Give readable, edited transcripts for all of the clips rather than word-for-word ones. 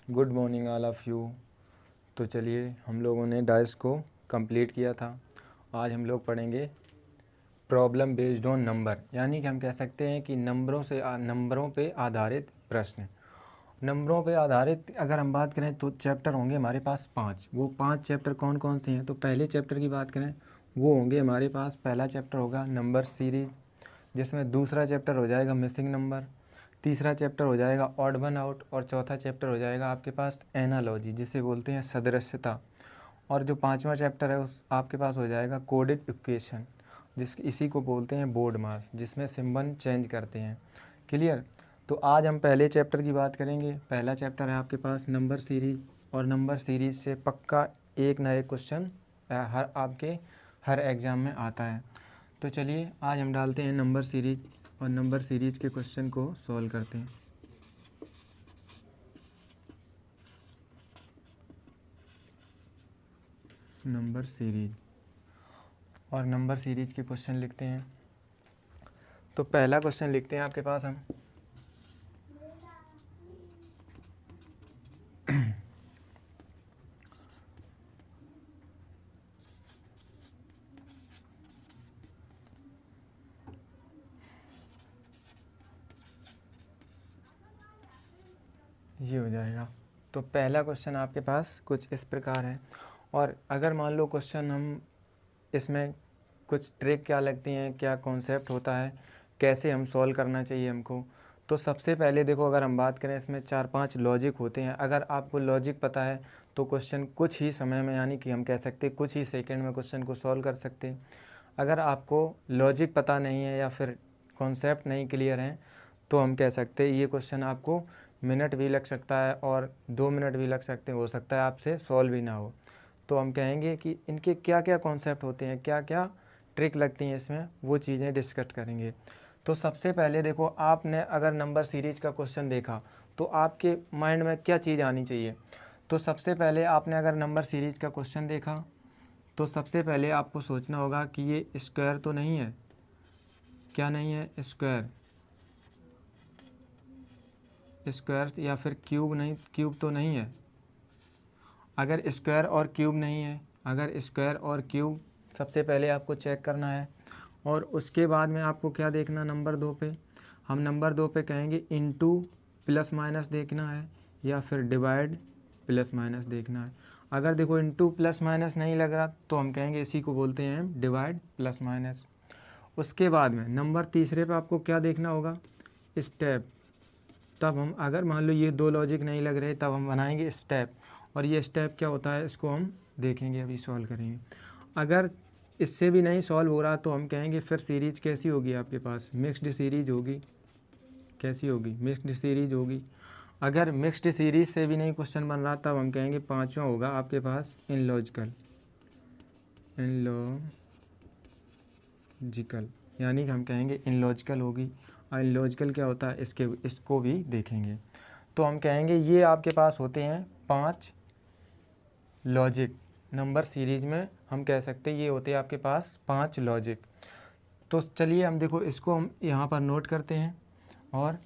Good morning all of you. तो चलिए हम लोगों ने डाइस को कंप्लीट किया था। आज हम लोग पढ़ेंगे प्रॉब्लम बेस्ड ऑन नंबर, यानी कि हम कह सकते हैं कि नंबरों पे आधारित प्रश्न। नंबरों पे आधारित अगर हम बात करें तो चैप्टर होंगे हमारे पास 5। वो 5 चैप्टर कौन कौन से हैं? तो पहले चैप्टर की बात करें वो होंगे हमारे पास, पहला चैप्टर होगा नंबर सीरीज, जिसमें दूसरा चैप्टर हो जाएगा मिसिंग नंबर, तीसरा चैप्टर हो जाएगा ऑड वन आउट, और चौथा चैप्टर हो जाएगा आपके पास एनालॉजी, जिसे बोलते हैं सदृश्यता। और जो पांचवा चैप्टर है उस आपके पास हो जाएगा कोडेड इक्वेशन, इसी को बोलते हैं बोर्ड मास, जिसमें सिंबल चेंज करते हैं। क्लियर? तो आज हम पहले चैप्टर की बात करेंगे। पहला चैप्टर है आपके पास नंबर सीरीज, और नंबर सीरीज से पक्का एक ना एक क्वेश्चन हर एग्ज़ाम में आता है। तो चलिए आज हम डालते हैं नंबर सीरीज, और नंबर सीरीज के क्वेश्चन को सॉल्व करते हैं। नंबर सीरीज, और नंबर सीरीज के क्वेश्चन लिखते हैं। तो पहला क्वेश्चन लिखते हैं आपके पास हम। ये हो जाएगा। तो पहला क्वेश्चन आपके पास कुछ इस प्रकार है, और अगर मान लो क्वेश्चन हम इसमें कुछ ट्रिक क्या लगती हैं, क्या कॉन्सेप्ट होता है, कैसे हम सॉल्व करना चाहिए हमको। तो सबसे पहले देखो, अगर हम बात करें इसमें 4-5 लॉजिक होते हैं। अगर आपको लॉजिक पता है तो क्वेश्चन कुछ ही समय में, यानी कि हम कह सकते हैं कुछ ही सेकंड में क्वेश्चन को सॉल्व कर सकते हैं। अगर आपको लॉजिक पता नहीं है या फिर कॉन्सेप्ट नहीं क्लियर है तो हम कह सकते हैं ये क्वेश्चन आपको मिनट भी लग सकता है और 2 मिनट भी लग सकते हैं, हो सकता है आपसे सॉल्व भी ना हो। तो हम कहेंगे कि इनके क्या क्या कॉन्सेप्ट होते हैं, क्या क्या ट्रिक लगती हैं इसमें, वो चीज़ें डिस्कस करेंगे। तो सबसे पहले देखो, आपने अगर नंबर सीरीज का क्वेश्चन देखा तो आपके माइंड में क्या चीज़ आनी चाहिए। तो सबसे पहले आपने अगर नंबर सीरीज का क्वेश्चन देखा तो सबसे पहले आपको सोचना होगा कि ये स्क्वायर तो नहीं है। क्या नहीं है? स्क्वायर, स्क्वायर या फिर क्यूब नहीं, क्यूब तो नहीं है। अगर स्क्वायर और क्यूब नहीं है, अगर स्क्वायर और क्यूब सबसे पहले आपको चेक करना है। और उसके बाद में आपको क्या देखना, नंबर 2 पे, हम नंबर 2 पे कहेंगे इनटू प्लस माइनस देखना है, या फिर डिवाइड प्लस माइनस देखना है। अगर देखो इनटू प्लस माइनस नहीं लग रहा तो हम कहेंगे इसी को बोलते हैं हम डिवाइड प्लस माइनस। उसके बाद में नंबर तीसरे पे आपको क्या देखना होगा, स्टेप। तब हम, अगर मान लो ये 2 लॉजिक नहीं लग रहे, तब हम बनाएंगे स्टेप, और ये स्टेप क्या होता है इसको हम देखेंगे, अभी सॉल्व करेंगे। अगर इससे भी नहीं सॉल्व हो रहा तो हम कहेंगे फिर सीरीज कैसी होगी आपके पास, मिक्स्ड सीरीज होगी। कैसी होगी? मिक्स्ड सीरीज होगी। अगर मिक्स्ड सीरीज से भी नहीं क्वेश्चन बन रहा तब हम कहेंगे पांचवा होगा आपके पास इनलॉजिकल, इनलॉजिकल, यानी कि हम कहेंगे इनलॉजिकल होगी। और इनलॉजिकल क्या होता है इसको भी देखेंगे। तो हम कहेंगे ये आपके पास होते हैं 5 लॉजिक। नंबर सीरीज में हम कह सकते हैं ये होते हैं आपके पास 5 लॉजिक। तो चलिए हम देखो इसको हम यहाँ पर नोट करते हैं और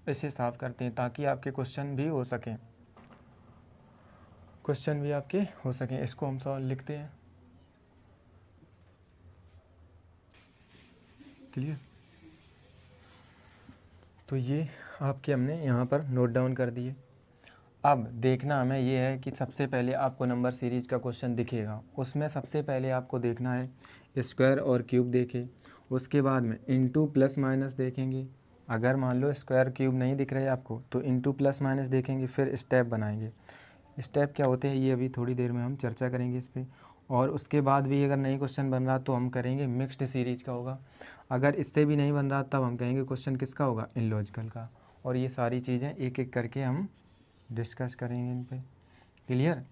इसे साफ करते हैं ताकि आपके क्वेश्चन भी हो सकें, क्वेश्चन भी आपके हो सकें। इसको हम सॉल्व लिखते हैं। क्लियर? तो ये आपके हमने यहाँ पर नोट डाउन कर दिए। अब देखना हमें ये है कि सबसे पहले आपको नंबर सीरीज का क्वेश्चन दिखेगा, उसमें सबसे पहले आपको देखना है स्क्वायर और क्यूब देखे। उसके बाद में इनटू प्लस माइनस देखेंगे। अगर मान लो स्क्वायर क्यूब नहीं दिख रहे आपको तो इनटू प्लस माइनस देखेंगे, फिर स्टेप बनाएंगे। स्टेप क्या होते हैं ये अभी थोड़ी देर में हम चर्चा करेंगे इस पर। और उसके बाद भी अगर नहीं क्वेश्चन बन रहा तो हम करेंगे मिक्स्ड सीरीज का होगा। अगर इससे भी नहीं बन रहा तब हम कहेंगे क्वेश्चन किसका होगा, इनलॉजिकल का। और ये सारी चीज़ें एक एक करके हम डिस्कस करेंगे इन पे। क्लियर?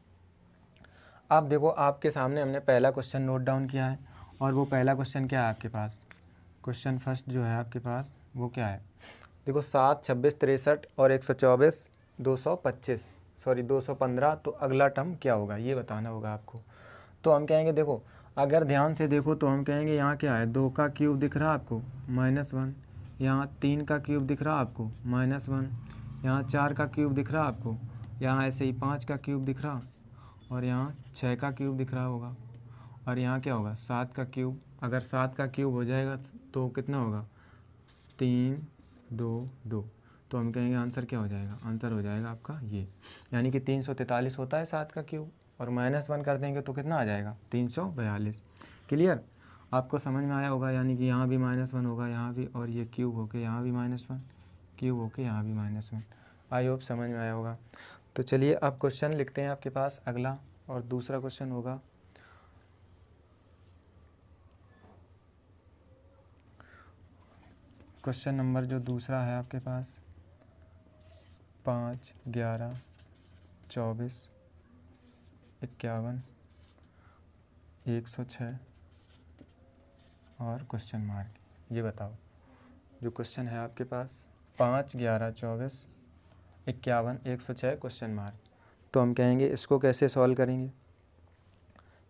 अब देखो आपके सामने हमने पहला क्वेश्चन नोट डाउन किया है, और वो पहला क्वेश्चन क्या है आपके पास, क्वेश्चन फर्स्ट जो है आपके पास वो क्या है। देखो 7, 26, 63 और 124, 225, सॉरी 215, तो अगला टर्म क्या होगा ये बताना होगा आपको। तो हम कहेंगे देखो, अगर ध्यान से देखो तो हम कहेंगे यहाँ क्या है, 2 का क्यूब दिख रहा है आपको -1, यहाँ 3 का क्यूब दिख रहा है आपको -1, यहाँ 4 का क्यूब दिख रहा आपको, यहाँ ऐसे ही 5 का क्यूब दिख रहा, और यहाँ 6 का क्यूब दिख रहा होगा, और यहाँ क्या होगा 7 का क्यूब। अगर 7 का क्यूब हो जाएगा तो कितना होगा 3 2 2, तो हम कहेंगे आंसर क्या हो जाएगा, आंसर हो जाएगा आपका ये, यानी कि 343 होता है 7 का क्यूब, और -1 कर देंगे तो कितना आ जाएगा 342। क्लियर, आपको समझ में आया होगा, यानी कि यहाँ भी -1 होगा, यहाँ भी, और ये क्यूब होके यहाँ भी -1, क्यूब होके यहाँ भी -1। आई होप समझ में आया होगा। तो चलिए अब क्वेश्चन लिखते हैं आपके पास अगला, और दूसरा क्वेश्चन होगा क्वेश्चन नंबर जो दूसरा है आपके पास 5 11 24 51 106 और क्वेश्चन मार्क। ये बताओ जो क्वेश्चन है आपके पास 5 11 24 51 106 क्वेश्चन मार्क, तो हम कहेंगे इसको कैसे सॉल्व करेंगे,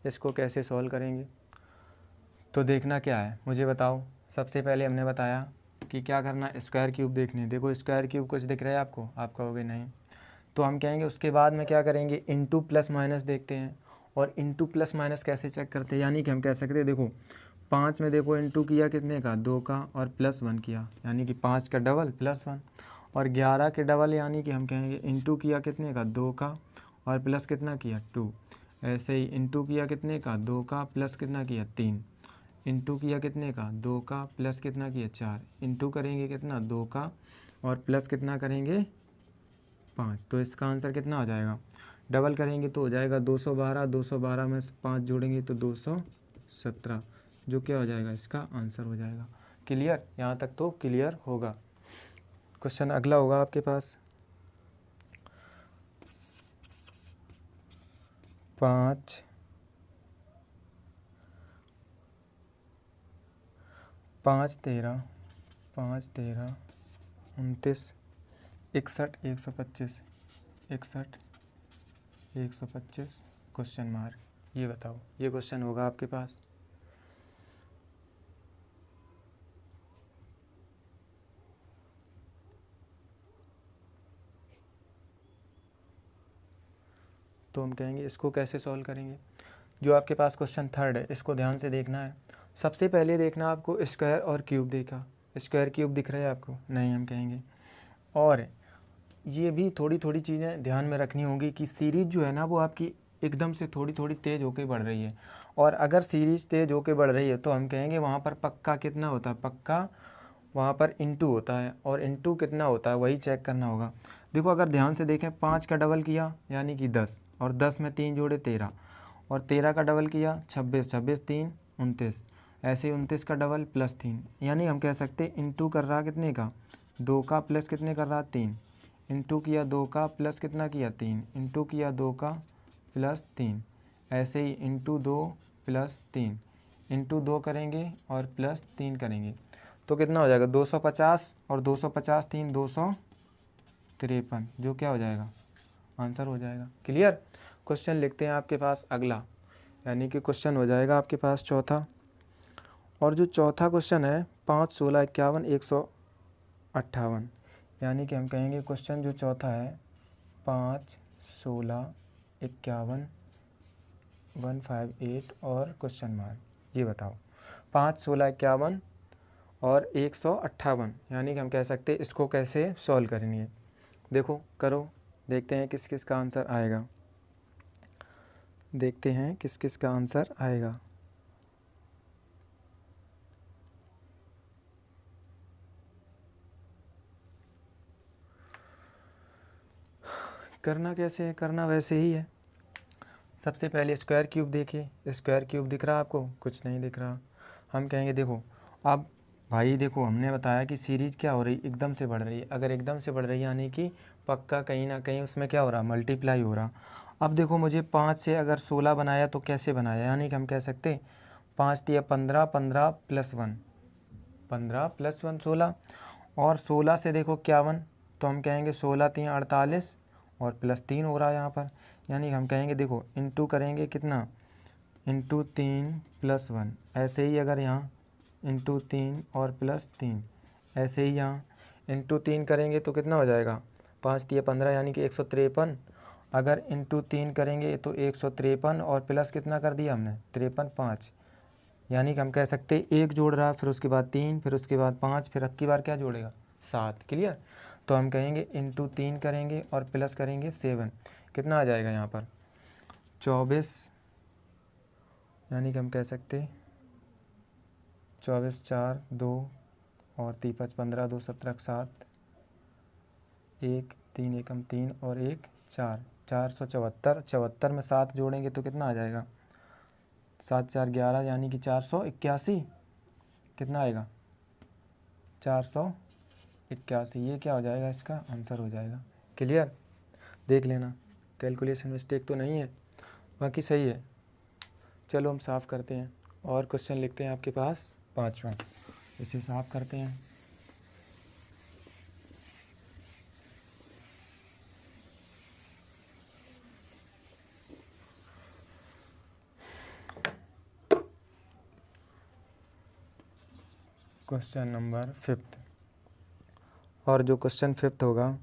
इसको कैसे सॉल्व करेंगे। तो देखना क्या है मुझे बताओ। सबसे पहले हमने बताया कि क्या करना, स्क्वायर क्यूब देखने। देखो स्क्वायर क्यूब कुछ दिख रहा है आपको, आप कहोगे नहीं, तो हम कहेंगे उसके बाद में क्या करेंगे, इनटू प्लस माइनस देखते हैं। और इनटू प्लस माइनस कैसे चेक करते हैं, यानी कि हम कह सकते हैं देखो 5 में देखो इनटू किया कितने का 2 का, और +1 किया, यानी कि 5 का डबल +1, और 11 के डबल, यानी कि हम कहेंगे इनटू किया कितने का 2 का, और प्लस कितना किया 2। ऐसे ही इनटू किया कितने का 2 का, प्लस कितना किया 3, इंटू किया कितने का 2 का, प्लस कितना किया 4, इंटू करेंगे कितना 2 का, और प्लस कितना करेंगे 5, तो इसका आंसर कितना हो जाएगा, डबल करेंगे तो हो जाएगा 212, 212 में 5 जोड़ेंगे तो 217, जो क्या हो जाएगा इसका आंसर हो जाएगा। क्लियर, यहाँ तक तो क्लियर होगा। क्वेश्चन अगला होगा आपके पास 5 13 5 13 29 61 125 61 125 क्वेश्चन मार्क। ये बताओ ये क्वेश्चन होगा आपके पास। तो हम कहेंगे इसको कैसे सॉल्व करेंगे। जो आपके पास क्वेश्चन थर्ड है इसको ध्यान से देखना है। सबसे पहले देखना आपको स्क्वायर और क्यूब देखा, स्क्वायर क्यूब दिख रहा है आपको, नहीं हम कहेंगे। और ये भी थोड़ी थोड़ी चीज़ें ध्यान में रखनी होगी कि सीरीज़ जो है ना वो आपकी एकदम से थोड़ी थोड़ी तेज़ होकर बढ़ रही है, और अगर सीरीज़ तेज़ होकर बढ़ रही है तो हम कहेंगे वहाँ पर पक्का कितना होता है, पक्का वहाँ पर इंटू होता है, और इंटू कितना होता है वही चेक करना होगा। देखो अगर ध्यान से देखें 5 का डबल किया यानी कि 10, और 10 में 3 जोड़े 13, और 13 का डबल किया 26, 26 3 29, ऐसे 29 का डबल +3, यानी हम कह सकते हैं इंटू कर रहा कितने का 2 का, प्लस कितने कर रहा 3, इंटू किया 2 का, प्लस कितना किया 3, इंटू किया 2 का +3, ऐसे ही इंटू 2 +3, इंटू 2 करेंगे और +3 करेंगे तो कितना हो जाएगा 250, और 250 3 253, जो क्या हो जाएगा आंसर हो जाएगा। क्लियर। क्वेश्चन लिखते हैं आपके पास अगला, यानी कि क्वेश्चन हो जाएगा आपके पास चौथा। और जो चौथा क्वेश्चन है 5 16 51 158, यानी कि हम कहेंगे क्वेश्चन जो चौथा है 5 16 51 158 और क्वेश्चन मार्क। ये बताओ 5 16 51 और 158, यानी कि हम कह सकते हैं इसको कैसे सॉल्व करेंगे। देखो करो, देखते हैं किस किस का आंसर आएगा, देखते हैं किस किस का आंसर आएगा। करना कैसे है, करना वैसे ही है। सबसे पहले स्क्वायर क्यूब देखिए, स्क्वायर क्यूब दिख रहा आपको, कुछ नहीं दिख रहा। हम कहेंगे देखो अब भाई देखो हमने बताया कि सीरीज़ क्या हो रही एकदम से बढ़ रही है, अगर एकदम से बढ़ रही है यानी कि पक्का कहीं ना कहीं उसमें क्या हो रहा मल्टीप्लाई हो रहा। अब देखो मुझे 5 से अगर 16 बनाया तो कैसे बनाया, यानी कि हम कह सकते 5 दिया 15 15 + 1 15 + 1 16, और 16 से देखो 51, तो हम कहेंगे 16 3 48 और +3 हो रहा है यहाँ पर, यानी हम कहेंगे देखो इंटू करेंगे कितना इंटू 3 + 1, ऐसे ही अगर यहाँ इंटू 3 और +3, ऐसे ही यहाँ इंटू 3 करेंगे तो कितना हो जाएगा 5 तिया 15 यानी कि 153। अगर इंटू 3 करेंगे तो 153 और प्लस कितना कर दिया हमने 53 5, यानी कि हम कह सकते हैं 1 जोड़ रहा, फिर उसके बाद 3, फिर उसके बाद 5, फिर अब की बार क्या जोड़ेगा 7। क्लियर। तो हम कहेंगे इंटू 3 करेंगे और प्लस करेंगे 7, कितना आ जाएगा यहाँ पर 24, यानी कि हम कह सकते 24 4 2 और 3 5 15 2 17 7, 1 3 एकम 3 और 1 4, 474। 74 में 7 जोड़ेंगे तो कितना आ जाएगा 7 4 11, यानी कि 481। कितना आएगा 481। ये क्या हो जाएगा, इसका आंसर हो जाएगा। क्लियर। देख लेना कैलकुलेशन मिस्टेक तो नहीं है, बाकी सही है। चलो हम साफ़ करते हैं और क्वेश्चन लिखते हैं आपके पास 5वां, इसे साफ़ करते हैं। क्वेश्चन नंबर 5, और जो क्वेश्चन 5 होगा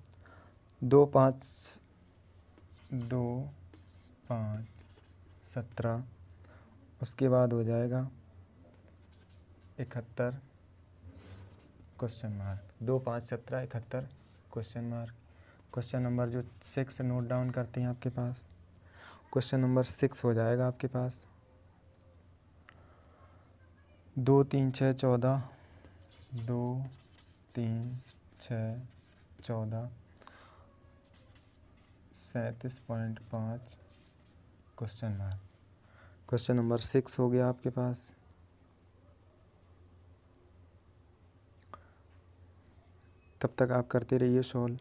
2 5 17, उसके बाद हो जाएगा 71 question mark, 2 5 17 71 question mark. Question number जो 6 नोट डाउन करते हैं आपके पास, क्वेश्चन नंबर 6 हो जाएगा आपके पास 2 3 6 14, 2 3 6 14 37.5 क्वेश्चन मार्क। क्वेश्चन नंबर 6 हो गया आपके पास। तब तक आप करते रहिए सॉल्व।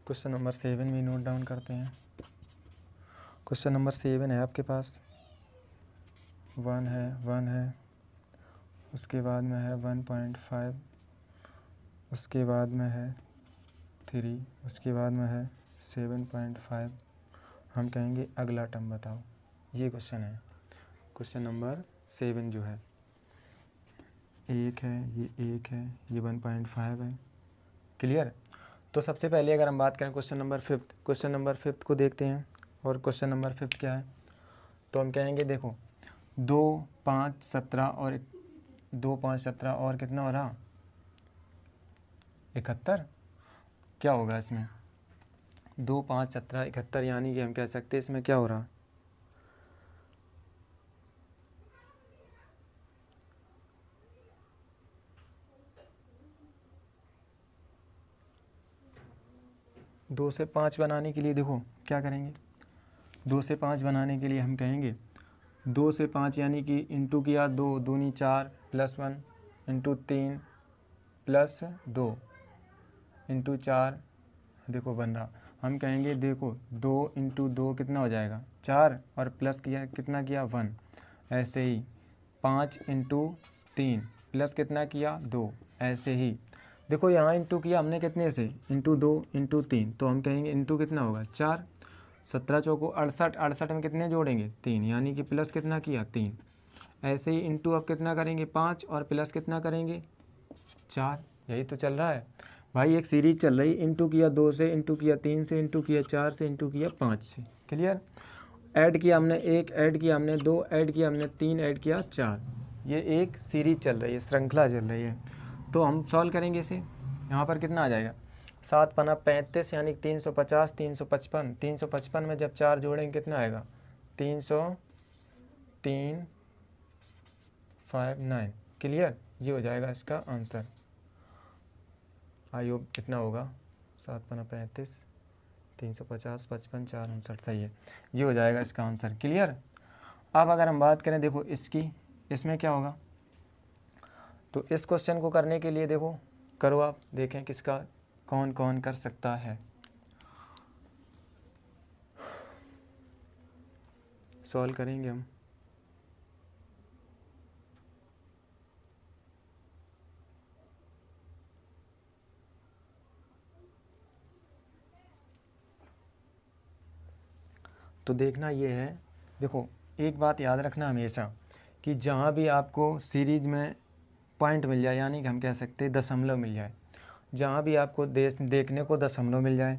क्वेश्चन नंबर 7 भी नोट डाउन करते हैं। क्वेश्चन नंबर 7 है आपके पास 1 है, उसके बाद में है 1.5, उसके बाद में है 3, उसके बाद में है 7.5। हम कहेंगे अगला टर्म बताओ। ये क्वेश्चन है, क्वेश्चन नंबर 7 जो है 1 है, ये 1 है, ये 1.5 है। क्लियर। तो सबसे पहले अगर हम बात करें क्वेश्चन नंबर 5, क्वेश्चन नंबर 5 को देखते हैं। और क्वेश्चन नंबर 5 क्या है, तो हम कहेंगे देखो 2 5 17 और 2 5 17 और कितना हो रहा 71। क्या होगा इसमें 2 5 17 71, यानी कि हम कह सकते हैं इसमें क्या हो रहा 2 से 5 बनाने के लिए देखो क्या करेंगे, 2 से 5 बनाने के लिए हम कहेंगे 2 से 5 यानी कि इंटू किया 2 दूनी 4 प्लस 1 इंटू 3 प्लस 2 इंटू 4, देखो बन रहा। हम कहेंगे देखो 2 इंटू 2 कितना हो जाएगा 4 और प्लस किया कितना किया 1। ऐसे ही 5 इंटू 3 प्लस कितना किया 2। ऐसे ही देखो यहाँ इंटू किया हमने कितने से इंटू 2 इंटू 3, तो हम कहेंगे इंटू कितना होगा 4। 17 चौको 68, 68 में कितने जोड़ेंगे 3, यानी कि प्लस कितना किया 3। ऐसे ही इंटू अब कितना करेंगे 5 और प्लस कितना करेंगे 4। यही तो चल रहा है भाई, एक सीरीज चल रही। इंटू किया 2 से, इंटू किया 3 से, इंटू किया 4 से, इंटू किया 5 से। क्लियर। ऐड किया हमने 1, ऐड किया हमने 2, ऐड किया हमने 3, ऐड किया 4। ये एक सीरीज चल रही है, श्रृंखला चल रही है। तो हम सॉल्व करेंगे इसे। यहाँ पर कितना आ जाएगा 7 पना 35, यानी 350 355। 355 में जब 4 जोड़ेंगे कितना आएगा 359। क्लियर। ये हो जाएगा इसका आंसर। आई होप कितना होगा 7 पना 35 350 55 4 59, सही है। ये हो जाएगा इसका आंसर। क्लियर। अब अगर हम बात करें देखो इसकी, इसमें क्या होगा, तो इस क्वेश्चन को करने के लिए देखो करो आप, देखें किसका कौन कौन कर सकता है। सॉल्व करेंगे हम। तो देखना ये है, देखो एक बात याद रखना हमेशा कि जहाँ भी आपको सीरीज में पॉइंट मिल जाए, यानी कि हम कह सकते हैं दशमलव मिल जाए, जहाँ भी आपको देखने को दशमलव मिल जाए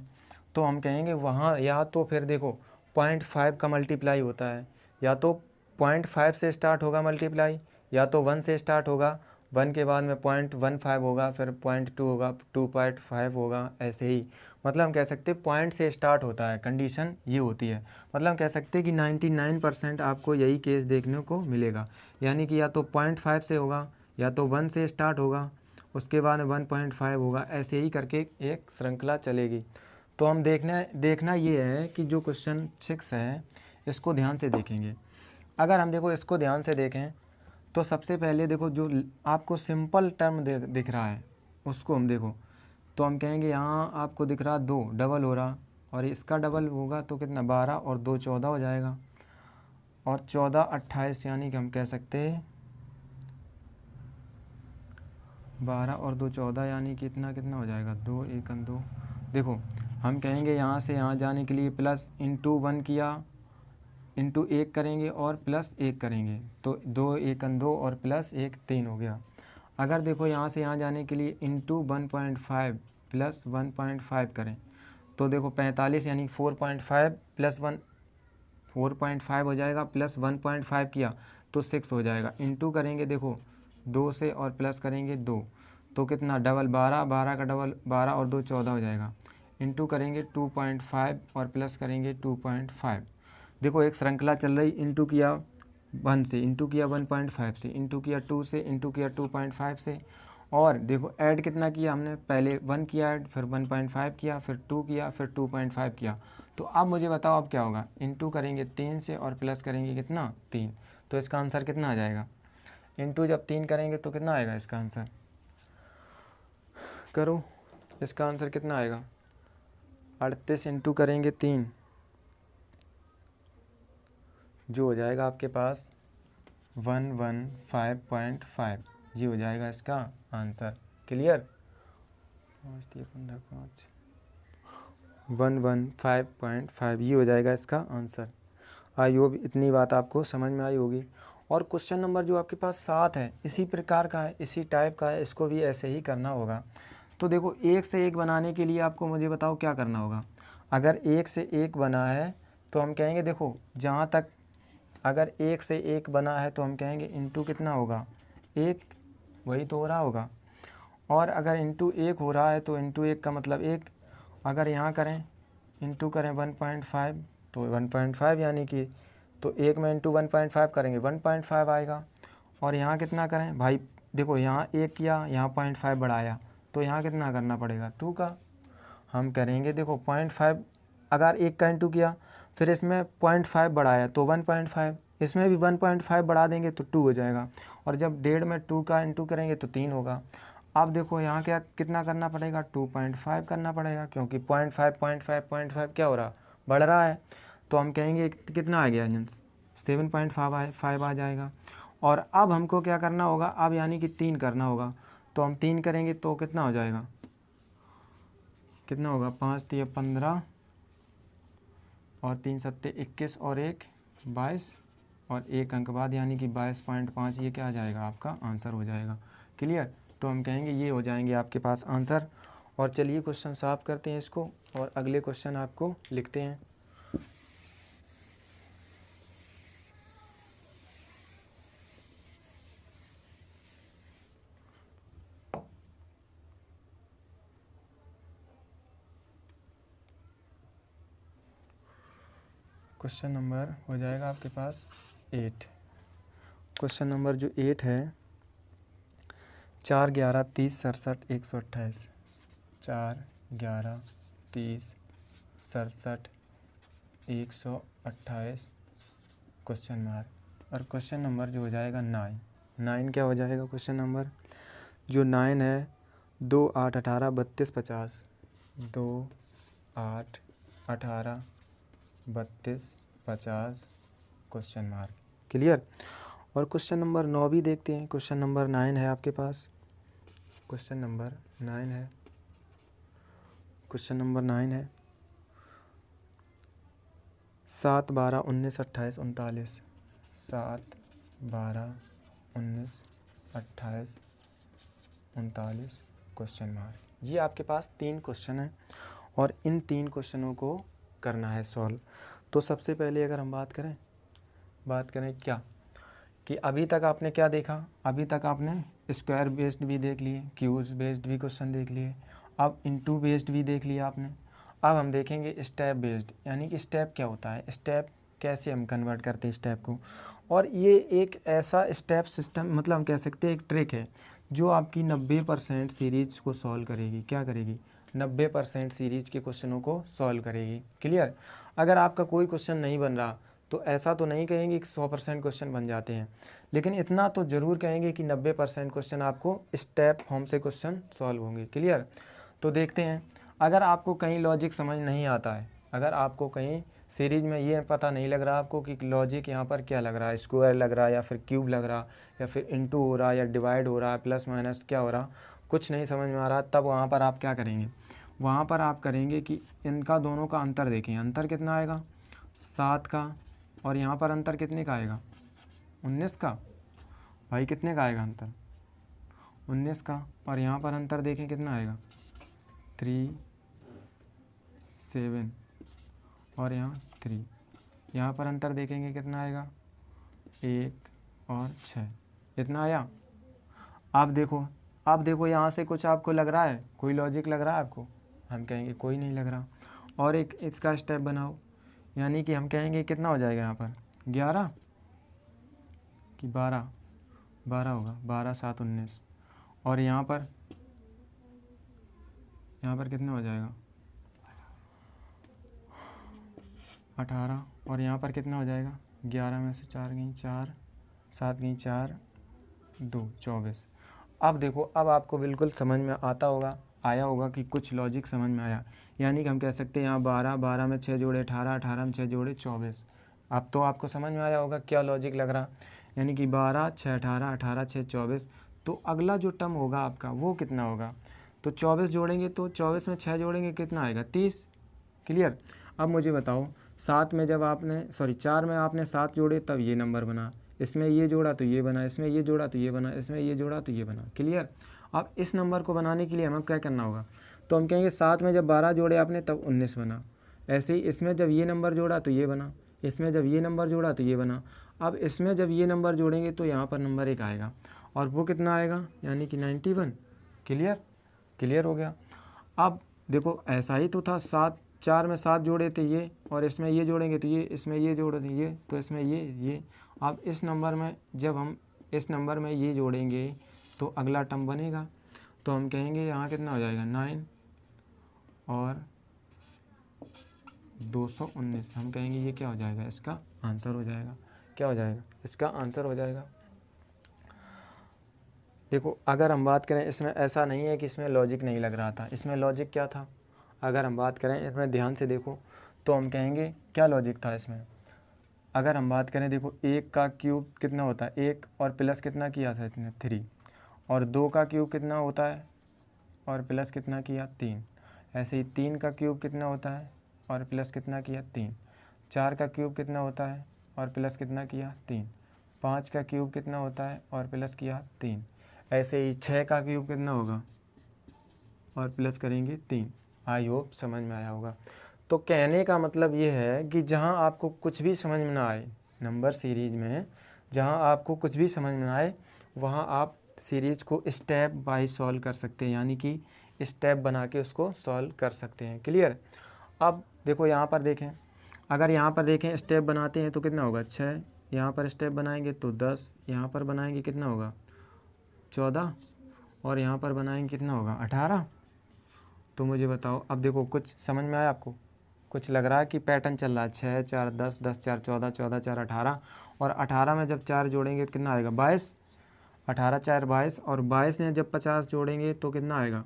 तो हम कहेंगे वहाँ या तो फिर देखो 0.5 का मल्टीप्लाई होता है, या तो 0.5 से स्टार्ट होगा मल्टीप्लाई, या तो 1 से स्टार्ट होगा, 1 के बाद में 0.15 होगा, फिर 0.2 होगा, 2.5 होगा, ऐसे ही। मतलब हम कह सकते हैं पॉइंट से स्टार्ट होता है, कंडीशन ये होती है। मतलब हम कह सकते हैं कि 99% आपको यही केस देखने को मिलेगा, यानी कि या तो 0.5 से होगा, या तो 1 से स्टार्ट होगा, उसके बाद 1.5 होगा, ऐसे ही करके एक श्रृंखला चलेगी। तो हम देखना ये है कि जो क्वेश्चन 6 है इसको ध्यान से देखेंगे। अगर हम देखो इसको ध्यान से देखें तो सबसे पहले देखो जो आपको सिंपल टर्म दिख रहा है उसको हम देखो, तो हम कहेंगे यहाँ आपको दिख रहा 2 डबल हो रहा, और इसका डबल होगा तो कितना 12 और 2 14 हो जाएगा, और 14 28, यानी कि हम कह सकते हैं 12 और 2 14, यानी कि कितना हो जाएगा 2 1 2। देखो हम कहेंगे यहाँ से यहाँ जाने के लिए प्लस इंटू 1 किया, इंटू 1 करेंगे और प्लस 1 करेंगे, तो 2 1 2 और प्लस 1 3 हो गया। अगर देखो यहाँ से यहाँ जाने के लिए इंटू 1.5 प्लस 1.5 करें तो देखो 45, यानी 4.5 प्लस 1 4.5 हो जाएगा, प्लस 1.5 किया तो 6 हो जाएगा। इंटू करेंगे देखो 2 से और प्लस करेंगे 2, तो कितना डबल 12, 12 का डबल 12 और 2 14 हो जाएगा। इंटू करेंगे 2.5 और प्लस करेंगे 2.5। देखो एक श्रृंखला चल रही, इंटू किया 1 से, इंटू किया 1.5 से, इंटू किया 2 से, इंटू किया 2.5 से, और देखो ऐड कितना किया हमने, पहले 1 किया ऐड, फिर 1.5 किया, फिर 2 किया, फिर 2.5 किया। तो अब मुझे बताओ अब क्या होगा, इंटू करेंगे 3 से और प्लस करेंगे कितना 3, तो इसका आंसर कितना आ जाएगा। इंटू जब 3 करेंगे तो कितना आएगा इसका आंसर, करो इसका आंसर कितना आएगा 38, इंटू करेंगे 3 जो हो जाएगा आपके पास 115.5, ये हो जाएगा इसका आंसर। क्लियर, 115.5 ये हो जाएगा इसका आंसर। आई होप इतनी बात आपको समझ में आई होगी। और क्वेश्चन नंबर जो आपके पास 7 है इसी प्रकार का है, इसी टाइप का है, इसको भी ऐसे ही करना होगा। तो देखो 1 से 1 बनाने के लिए आपको मुझे बताओ क्या करना होगा। अगर 1 से 1 बना है तो हम कहेंगे देखो जहाँ तक, अगर 1 से 1 बना है तो हम कहेंगे इंटू कितना होगा 1, वही तो हो रहा होगा। और अगर इंटू 1 हो रहा है तो इंटू 1 का मतलब 1, अगर यहाँ करें इंटू करें 1.5 तो 1.5 यानी कि, तो 1 में इंटू 1.5 करेंगे 1.5 आएगा। और यहाँ कितना करें भाई, देखो यहाँ 1 किया, यहाँ 0.5 बढ़ाया, तो यहाँ कितना करना पड़ेगा 2 का। हम करेंगे देखो 0.5, अगर 1 का इंटू किया फिर इसमें 0.5 बढ़ाया तो 1.5, इसमें भी 1.5 बढ़ा देंगे तो 2 हो जाएगा। और जब 1.5 में 2 का इंटू करेंगे तो 3 होगा। अब देखो यहाँ क्या कितना करना पड़ेगा 2.5 करना पड़ेगा, क्योंकि 0.5 क्या हो रहा बढ़ रहा है। तो हम कहेंगे कितना आ गया 7.5 आ जाएगा। और अब हमको क्या करना होगा, अब यानी कि 3 करना होगा, तो हम 3 करेंगे तो कितना हो जाएगा, कितना होगा 5 3 15 और 3 7 21 और 1 22 और 1 अंक बाद यानी कि 22.5, ये क्या आ जाएगा आपका आंसर हो जाएगा। क्लियर, तो हम कहेंगे ये हो जाएंगे आपके पास आंसर। और चलिए क्वेश्चन साफ करते हैं इसको और अगले क्वेश्चन आपको लिखते हैं। क्वेश्चन नंबर हो जाएगा आपके पास 8। क्वेश्चन नंबर जो 8 है, 4 11 30 67 128, 4 11 30 67 128 क्वेश्चन मार्क। और क्वेश्चन नंबर जो हो जाएगा 9 क्या हो जाएगा क्वेश्चन नंबर जो 9 है, 2 8 18 32 50, 2 8 18 32 50 क्वेश्चन मार्क। क्लियर। और क्वेश्चन नंबर 9 भी देखते हैं। क्वेश्चन नंबर 9 है आपके पास, क्वेश्चन नंबर 9 है, क्वेश्चन नंबर 9 है 7 12 19 28 39, 7 12 19 28 39 क्वेश्चन मार्क। ये आपके पास 3 क्वेश्चन हैं और इन 3 क्वेश्चनों को करना है सॉल्व। तो सबसे पहले अगर हम बात करें क्या कि अभी तक आपने क्या देखा, अभी तक आपने स्क्वायर बेस्ड भी देख लिए, क्यूब्स बेस्ड भी क्वेश्चन देख लिए, अब इनटू बेस्ड भी देख लिया आपने। अब हम देखेंगे स्टेप बेस्ड, यानी कि स्टेप क्या होता है, स्टेप कैसे हम कन्वर्ट करते हैं स्टेप को। और ये एक ऐसा स्टेप सिस्टम, मतलब हम कह सकते हैं एक ट्रिक है जो आपकी 90% सीरीज को सॉल्व करेगी। क्या करेगी? 90% सीरीज के क्वेश्चनों को सॉल्व करेगी। क्लियर? अगर आपका कोई क्वेश्चन नहीं बन रहा तो ऐसा तो नहीं कहेंगे कि 100% क्वेश्चन बन जाते हैं, लेकिन इतना तो ज़रूर कहेंगे कि 90% क्वेश्चन आपको स्टेप फॉर्म से क्वेश्चन सॉल्व होंगे। क्लियर? तो देखते हैं, अगर आपको कहीं लॉजिक समझ नहीं आता है, अगर आपको कहीं सीरीज में ये पता नहीं लग रहा आपको कि लॉजिक यहाँ पर क्या लग रहा है, स्क्वायर लग रहा है या फिर क्यूब लग रहा या फिर इनटू हो रहा या डिवाइड हो रहा है, प्लस माइनस क्या हो रहा, कुछ नहीं समझ में आ रहा, तब वहाँ पर आप क्या करेंगे, वहाँ पर आप करेंगे कि इनका दोनों का अंतर देखें। अंतर कितना आएगा? 7 का। और यहाँ पर अंतर कितने का आएगा? 19 का। भाई कितने का आएगा अंतर? 19 का। और यहाँ पर अंतर देखें कितना आएगा? 3 7। और यहाँ 3। यहाँ पर अंतर देखेंगे कितना आएगा? 1 और 6। इतना आया। आप देखो यहाँ से कुछ आपको लग रहा है, कोई लॉजिक लग रहा है आपको? हम कहेंगे कोई नहीं लग रहा। और एक इसका स्टेप बनाओ, यानी कि हम कहेंगे कितना हो जाएगा यहाँ पर? 11 कि 12? 12 होगा। 12 7 19। और यहाँ पर कितना हो जाएगा? 18। और यहाँ पर कितना हो जाएगा? 11 में से 4 गई 4, 7 गई 4, 2 24। अब देखो, अब आपको बिल्कुल समझ में आया होगा कि कुछ लॉजिक समझ में आया। यानी कि हम कह सकते हैं यहाँ 12, 12 में 6 जोड़े 18, 18 में 6 जोड़े 24। अब तो आपको समझ में आया होगा क्या लॉजिक लग रहा। यानी कि 12 6 18, 18 6 24। तो अगला जो टर्म होगा आपका वो कितना होगा? तो 24 जोड़ेंगे तो 24 में 6 जोड़ेंगे कितना आएगा? 30। क्लियर? अब मुझे बताओ, 4 में आपने 7 जोड़े तब ये नंबर बना, इसमें ये जोड़ा तो ये बना, इसमें ये जोड़ा तो ये बना, इसमें ये जोड़ा तो ये बना। क्लियर? अब इस नंबर को बनाने के लिए हमें क्या करना होगा? तो हम कहेंगे 7 में जब 12 जोड़े आपने तब 19 बना। ऐसे ही इसमें जब ये नंबर जोड़ा तो ये बना, इसमें जब ये नंबर जोड़ा तो ये बना। अब इसमें जब ये नंबर जोड़ेंगे तो यहाँ पर नंबर 1 आएगा और वो कितना आएगा? यानी कि 91। क्लियर हो गया। अब देखो ऐसा ही तो था, 4 में 7 जोड़े थे ये, और इसमें ये जोड़ेंगे तो ये, इसमें ये जोड़ेंगे ये, तो इसमें ये। अब इस नंबर में जब हम इस नंबर में ये जोड़ेंगे तो अगला टर्म बनेगा। तो हम कहेंगे यहाँ कितना हो जाएगा? 9 और 219। हम कहेंगे ये क्या हो जाएगा? इसका आंसर हो जाएगा। क्या हो जाएगा? इसका आंसर हो जाएगा। देखो, अगर हम बात करें, इसमें ऐसा नहीं है कि इसमें लॉजिक नहीं लग रहा था, इसमें लॉजिक क्या था? अगर हम बात करें इसमें ध्यान से देखो तो हम कहेंगे क्या लॉजिक था इसमें। अगर हम बात करें, देखो 1 का क्यूब कितना होता है? 1 और प्लस कितना किया था इसने? 3। और 2 का क्यूब कितना होता है और प्लस कितना किया? 3। ऐसे ही 3 का क्यूब कितना होता है और प्लस कितना किया? 3। 4 का क्यूब कितना होता है और प्लस कितना किया? 3। 5 का क्यूब कितना होता है और प्लस किया? 3। ऐसे ही 6 का क्यूब कितना होगा और प्लस करेंगे 3। आई होप समझ में आया होगा। तो कहने का मतलब ये है कि जहाँ आपको कुछ भी समझ में ना आए, नंबर सीरीज में जहाँ आपको कुछ भी समझ में ना आए, वहाँ आप सीरीज को स्टेप बाय सॉल्व कर सकते हैं, यानी कि स्टेप बना के उसको सॉल्व कर सकते हैं। क्लियर? अब देखो यहाँ पर देखें, अगर यहाँ पर देखें स्टेप बनाते हैं तो कितना होगा? 6। यहाँ पर स्टेप बनाएंगे तो 10। यहाँ पर बनाएंगे कितना होगा? 14। और यहाँ पर बनाएंगे कितना होगा? 18। तो मुझे बताओ, अब देखो कुछ समझ में आया आपको? कुछ लग रहा है कि पैटर्न चल रहा है? 6 4 10, 10 4 14, 14 4 18। और 18 में जब 4 जोड़ेंगे तो कितना आएगा? 22। 18 4 22। और 22 में जब 50 जोड़ेंगे तो कितना आएगा?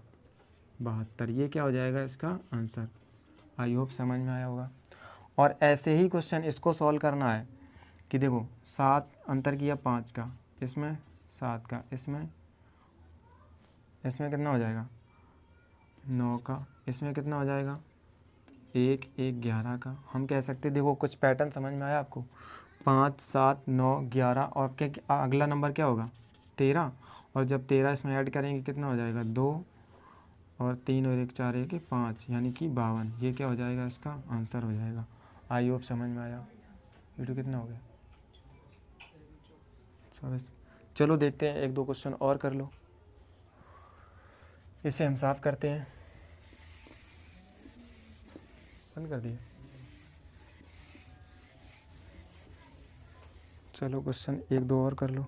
72। ये क्या हो जाएगा इसका आंसर? आई होप समझ में आया होगा। और ऐसे ही क्वेश्चन इसको सॉल्व करना है कि देखो 7 अंतर किया 5 का, इसमें 7 का, इसमें कितना हो जाएगा? 9 का, इसमें कितना हो जाएगा? 1 1 11 का हम कह सकते, देखो कुछ पैटर्न समझ में आया आपको। 5 7 9 11 और क्या अगला नंबर क्या होगा 13, और जब 13 इसमें ऐड करेंगे कितना हो जाएगा 2 और 3 और 1 4 1 5 यानी कि 52। ये क्या हो जाएगा इसका आंसर हो जाएगा। आई होप समझ में आया। वीडियो कितना हो गया 24। चलो देखते हैं 1 2 क्वेश्चन और कर लो, इसे हम साफ करते हैं। बंद कर दिए। चलो क्वेश्चन 1 2 और कर लो।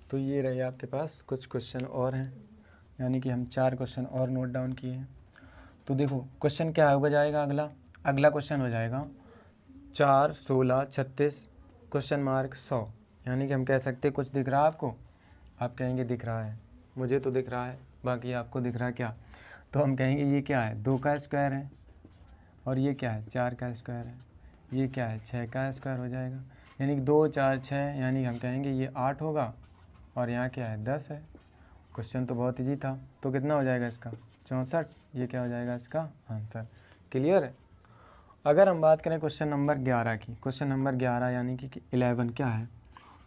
तो ये रहे आपके पास कुछ क्वेश्चन और हैं, यानी कि हम 4 क्वेश्चन और नोट डाउन किए हैं। तो देखो क्वेश्चन क्या होगा जाएगा, अगला क्वेश्चन हो जाएगा 4 16 36 क्वेश्चन मार्क 100। यानी कि हम कह सकते हैं कुछ दिख रहा है आपको, आप कहेंगे दिख रहा है, मुझे तो दिख रहा है, बाकी आपको दिख रहा है क्या। तो हम कहेंगे ये क्या है 2 का स्क्वायर है, और ये क्या है 4 का स्क्वायर है, ये क्या है 6 का स्क्वायर हो जाएगा। यानी कि 2 4 6, यानी हम कहेंगे ये 8 होगा, और यहाँ क्या है 10 है। क्वेश्चन तो बहुत ईजी था। तो कितना हो जाएगा इसका 64। ये क्या हो जाएगा इसका आंसर। क्लियर है। अगर हम बात करें क्वेश्चन नंबर 11 की, क्वेश्चन नंबर 11 यानी कि 11 क्या है,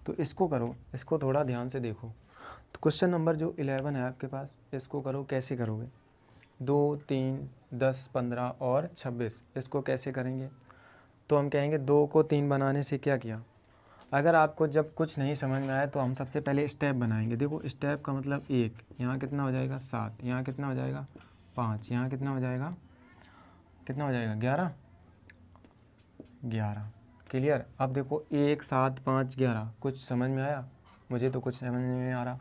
तो इसको करो, इसको थोड़ा ध्यान से देखो। तो क्वेश्चन नंबर जो 11 है आपके पास, इसको करो, कैसे करोगे 2 3 10 15 और 26, इसको कैसे करेंगे। तो हम कहेंगे 2 को 3 बनाने से क्या किया। अगर आपको जब कुछ नहीं समझ में आया तो हम सबसे पहले स्टेप बनाएंगे। देखो स्टेप का मतलब 1, यहाँ कितना हो जाएगा 7, यहाँ कितना हो जाएगा 5, यहाँ कितना हो जाएगा 11। क्लियर। अब देखो 1 7 5 11, कुछ समझ में आया, मुझे तो कुछ समझ में नहीं आ रहा।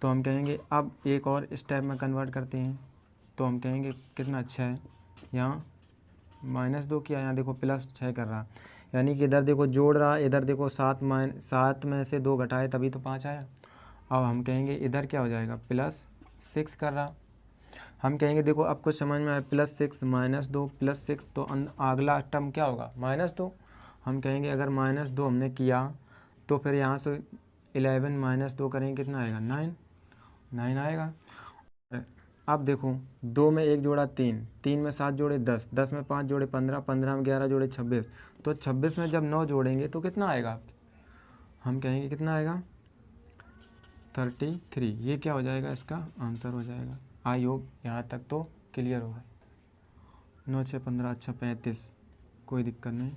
तो हम कहेंगे अब एक और स्टेप में कन्वर्ट करते हैं। तो हम कहेंगे कितना 6, यहाँ -2 किया, यहाँ देखो +6 कर रहा, यानी कि इधर देखो जोड़ रहा, इधर देखो 7 में से 2 घटाए तभी तो 5 आया। अब हम कहेंगे इधर क्या हो जाएगा +6 कर रहा। हम कहेंगे देखो अब कुछ समझ में आया, +6 -2 +6, तो अगला टर्म क्या होगा -2। हम कहेंगे अगर -2 हमने किया तो फिर यहाँ से 11 -2 करेंगे कितना आएगा 9 आएगा। अब देखो 2 में 1 जोड़ा 3, 3 में 7 जोड़े 10, 10 में 5 जोड़े 15, 15 में 11 जोड़े 26, तो 26 में जब 9 जोड़ेंगे तो कितना आएगा, हम कहेंगे कितना आएगा 33। ये क्या हो जाएगा इसका आंसर हो जाएगा। आई होप यहाँ तक तो क्लियर होगा। 9 6 15 अच्छा 35, कोई दिक्कत नहीं,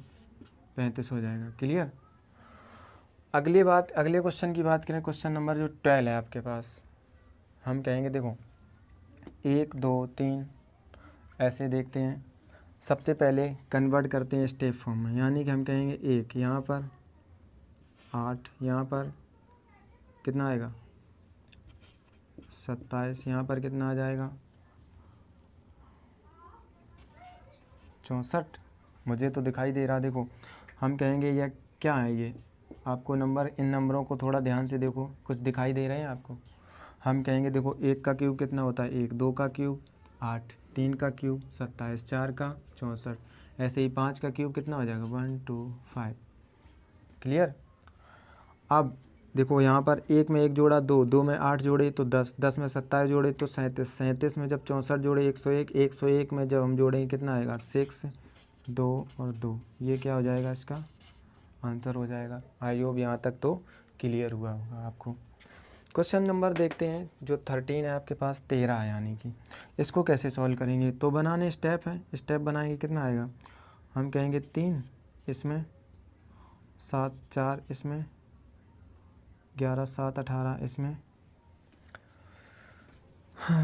35 हो जाएगा। क्लियर। अगले क्वेश्चन की बात करें, क्वेश्चन नंबर जो 12 है आपके पास, हम कहेंगे देखो 1 2 3 ऐसे देखते हैं। सबसे पहले कन्वर्ट करते हैं स्टेप फॉर्म में, यानी कि हम कहेंगे 1 यहाँ पर 8, यहाँ पर कितना आएगा 27, यहाँ पर कितना आ जाएगा 64। मुझे तो दिखाई दे रहा। देखो हम कहेंगे यह क्या है, ये आपको नंबर, इन नंबरों को थोड़ा ध्यान से देखो, कुछ दिखाई दे रहे हैं आपको। हम कहेंगे देखो 1 का क्यूब कितना होता है 1, 2 का क्यूब 8, 3 का क्यूब 27, 4 का 64, ऐसे ही 5 का क्यूब कितना हो जाएगा 1 2 5। क्लियर। अब देखो यहाँ पर 1 में 1 जोड़ा 2, 2 में 8 जोड़े तो 10, 10 में 27 जोड़े तो 37, 37 में जब 64 जोड़े 101, 101 में जब हम जोड़ेंगे कितना आएगा 6 2 और 2, ये क्या हो जाएगा इसका आंसर हो जाएगा। आई होप यहाँ तक तो क्लियर हुआ होगा आपको। क्वेश्चन नंबर देखते हैं जो 13 है आपके पास, 13 है, यानी कि इसको कैसे सॉल्व करेंगे। तो बनाने स्टेप है, स्टेप बनाएंगे कितना आएगा, हम कहेंगे 3 इसमें 7 4 इसमें 11 7 18 इसमें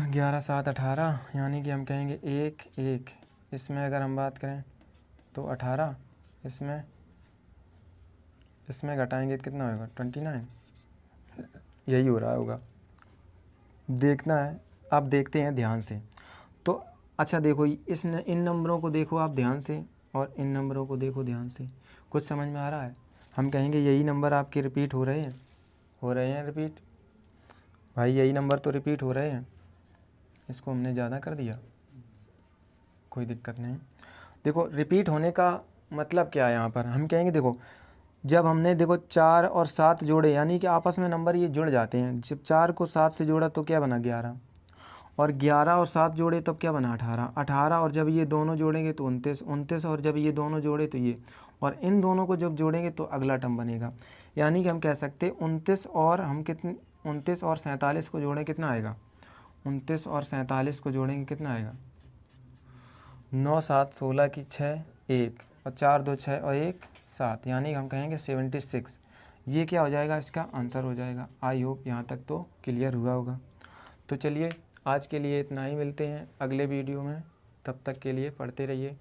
11 7 18, यानी कि हम कहेंगे 1 1 इसमें अगर हम बात करें तो 18, इसमें घटाएंगे तो कितना होगा 29, यही हो रहा होगा, देखना है। आप देखते हैं ध्यान से। तो अच्छा देखो इन नंबरों को देखो आप ध्यान से, और इन नंबरों को देखो ध्यान से, कुछ समझ में आ रहा है। हम कहेंगे यही नंबर आपके रिपीट हो रहे हैं रिपीट, भाई यही नंबर तो रिपीट हो रहे हैं। इसको हमने ज़्यादा कर दिया, कोई दिक्कत नहीं। देखो रिपीट होने का मतलब क्या है, यहाँ पर हम कहेंगे देखो जब हमने देखो 4 और 7 जोड़े, यानी कि आपस में नंबर ये जुड़ जाते हैं। जब 4 को 7 से जोड़ा तो क्या बना 11, और 11 और 7 जोड़े तब क्या बना 18, 18 और जब ये दोनों जोड़ेंगे तो 29, 29 और जब ये दोनों जोड़े तो ये, और इन दोनों को जब जोड़ेंगे तो अगला टर्म बनेगा। यानी कि हम कह सकते हैं 29 और हम कितने 29 और 47 को जोड़ें कितना आएगा, 29 और 47 को जोड़ेंगे कितना आएगा, 9 7 16 की 6 1 और 4 2 6 और 1 7, यानी कि हम कहेंगे 76। ये क्या हो जाएगा, इसका आंसर हो जाएगा। आई होप यहाँ तक तो क्लियर हुआ होगा। तो चलिए आज के लिए इतना ही, मिलते हैं अगले वीडियो में, तब तक के लिए पढ़ते रहिए।